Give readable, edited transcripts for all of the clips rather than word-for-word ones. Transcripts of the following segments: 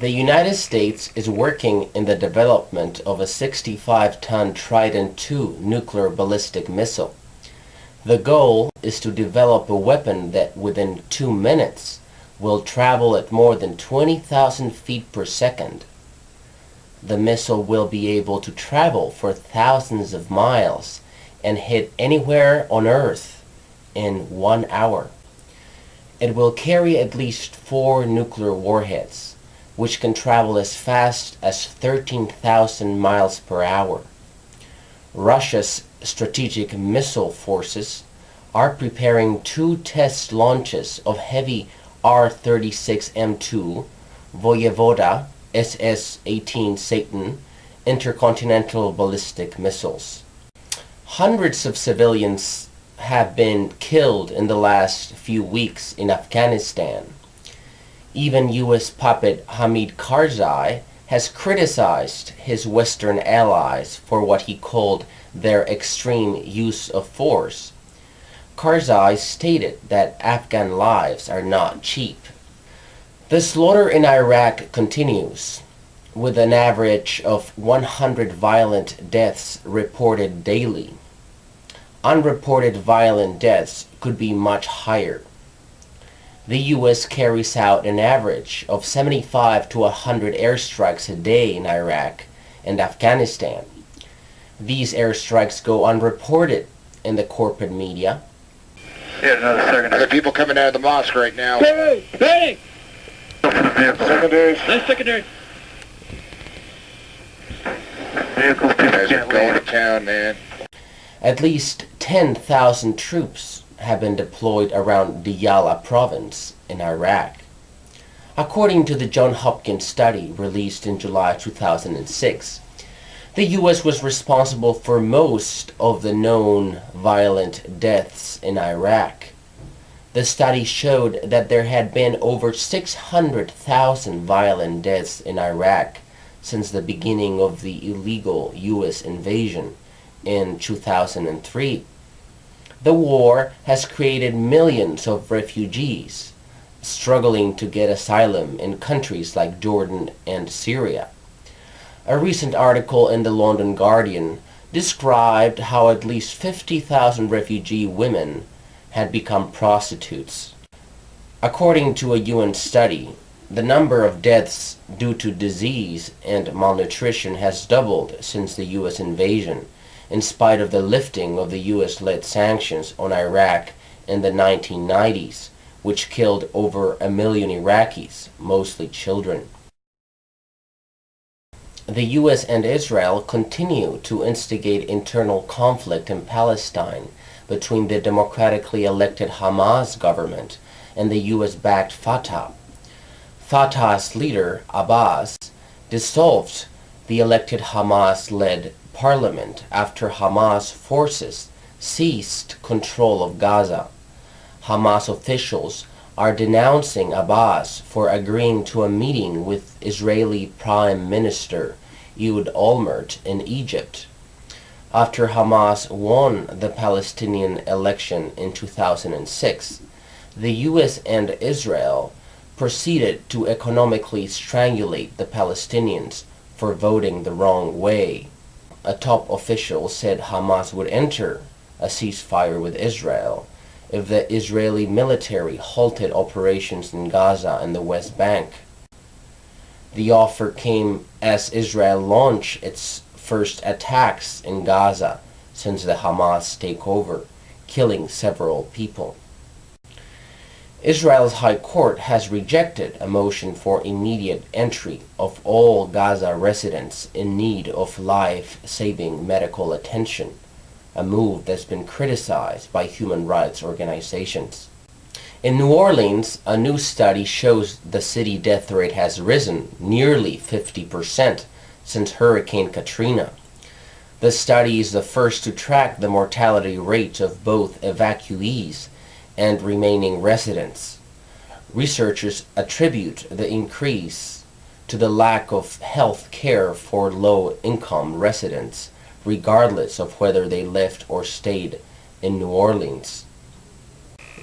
The United States is working in the development of a 65-ton Trident II nuclear ballistic missile. The goal is to develop a weapon that within 2 minutes will travel at more than 20,000 feet per second. The missile will be able to travel for thousands of miles and hit anywhere on Earth in 1 hour. It will carry at least 4 nuclear warheads, which can travel as fast as 13,000 miles per hour. Russia's strategic missile forces are preparing 2 test launches of heavy R-36M2 Voyevoda SS-18 Satan intercontinental ballistic missiles. Hundreds of civilians have been killed in the last few weeks in Afghanistan. Even U.S. puppet Hamid Karzai has criticized his Western allies for what he called their extreme use of force. Karzai stated that Afghan lives are not cheap. The slaughter in Iraq continues, with an average of 100 violent deaths reported daily. Unreported violent deaths could be much higher. The U.S. carries out an average of 75 to 100 airstrikes a day in Iraq and Afghanistan. These airstrikes go unreported in the corporate media. Yeah, another second. Other people coming out of the mosque right now. Hey! Hey! Secondary. Nice secondary. Vehicles, people Guys are can't going to leave. town, man. At least 10,000 troops have been deployed around Diyala province in Iraq. According to the Johns Hopkins study released in July 2006, the U.S. was responsible for most of the known violent deaths in Iraq. The study showed that there had been over 600,000 violent deaths in Iraq since the beginning of the illegal U.S. invasion in 2003. The war has created millions of refugees struggling to get asylum in countries like Jordan and Syria. A recent article in the London Guardian described how at least 50,000 refugee women had become prostitutes. According to a UN study, the number of deaths due to disease and malnutrition has doubled since the U.S. invasion, in spite of the lifting of the U.S.-led sanctions on Iraq in the 1990s, which killed over 1 million Iraqis, mostly children. The U.S. and Israel continue to instigate internal conflict in Palestine between the democratically elected Hamas government and the U.S.-backed Fatah. Fatah's leader, Abbas, dissolved the elected Hamas-led parliament after Hamas forces seized control of Gaza. Hamas officials are denouncing Abbas for agreeing to a meeting with Israeli Prime Minister Ehud Olmert in Egypt. After Hamas won the Palestinian election in 2006, the U.S. and Israel proceeded to economically strangulate the Palestinians for voting the wrong way. A top official said Hamas would enter a ceasefire with Israel if the Israeli military halted operations in Gaza and the West Bank. The offer came as Israel launched its first attacks in Gaza since the Hamas takeover, killing several people. Israel's High Court has rejected a motion for immediate entry of all Gaza residents in need of life-saving medical attention, a move that's been criticized by human rights organizations. In New Orleans, a new study shows the city death rate has risen nearly 50% since Hurricane Katrina. The study is the first to track the mortality rates of both evacuees and remaining residents. Researchers attribute the increase to the lack of health care for low-income residents, regardless of whether they lived or stayed in New Orleans.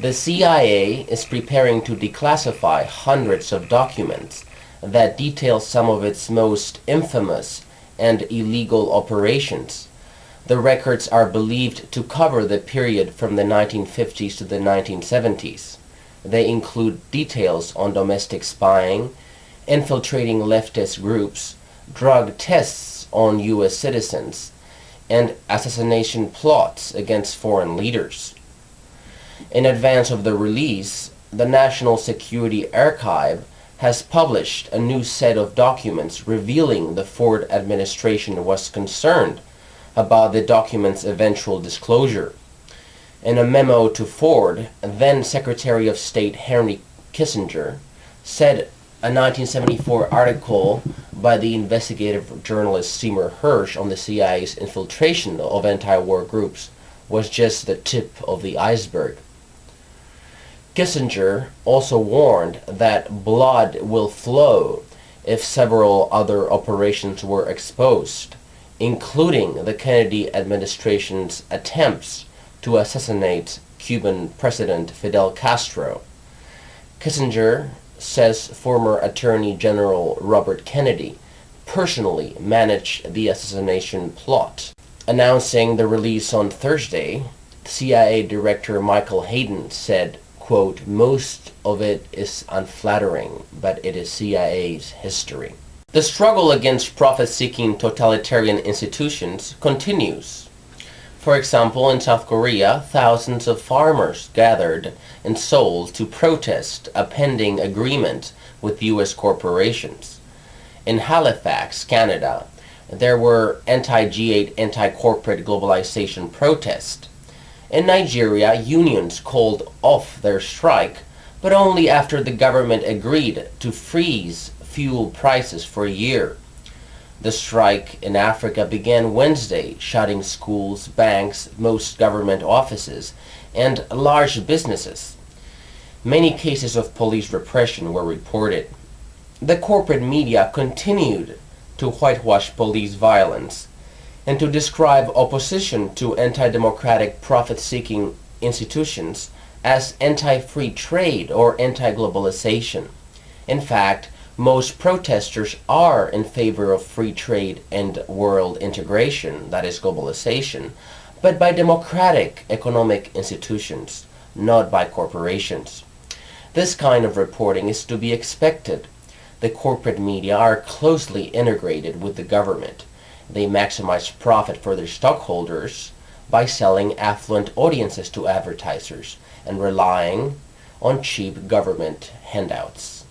The CIA is preparing to declassify hundreds of documents that details some of its most infamous and illegal operations. The records are believed to cover the period from the 1950s to the 1970s. They include details on domestic spying, infiltrating leftist groups, drug tests on U.S. citizens, and assassination plots against foreign leaders. In advance of the release, the National Security Archive has published a new set of documents revealing the Ford administration was concerned about the document's eventual disclosure. In a memo to Ford, then Secretary of State Henry Kissinger said a 1974 article by the investigative journalist Seymour Hersh on the CIA's infiltration of anti-war groups was just the tip of the iceberg. Kissinger also warned that blood will flow if several other operations were exposed, including the Kennedy administration's attempts to assassinate Cuban President Fidel Castro. Kissinger says former Attorney General Robert Kennedy personally managed the assassination plot. Announcing the release on Thursday, CIA Director Michael Hayden said, quote, "Most of it is unflattering, but it is CIA's history." The struggle against profit-seeking totalitarian institutions continues. For example, in South Korea, thousands of farmers gathered in Seoul to protest a pending agreement with U.S. corporations. In Halifax, Canada, there were anti-G8, anti-corporate globalization protests. In Nigeria, unions called off their strike, but only after the government agreed to freeze fuel prices for a year. The strike in Africa began Wednesday, shutting schools, banks, most government offices, and large businesses. Many cases of police repression were reported. The corporate media continued to whitewash police violence and to describe opposition to anti-democratic profit-seeking institutions as anti-free trade or anti-globalization. In fact, most protesters are in favor of free trade and world integration, that is globalization, but by democratic economic institutions, not by corporations. This kind of reporting is to be expected. The corporate media are closely integrated with the government. They maximize profit for their stockholders by selling affluent audiences to advertisers and relying on cheap government handouts.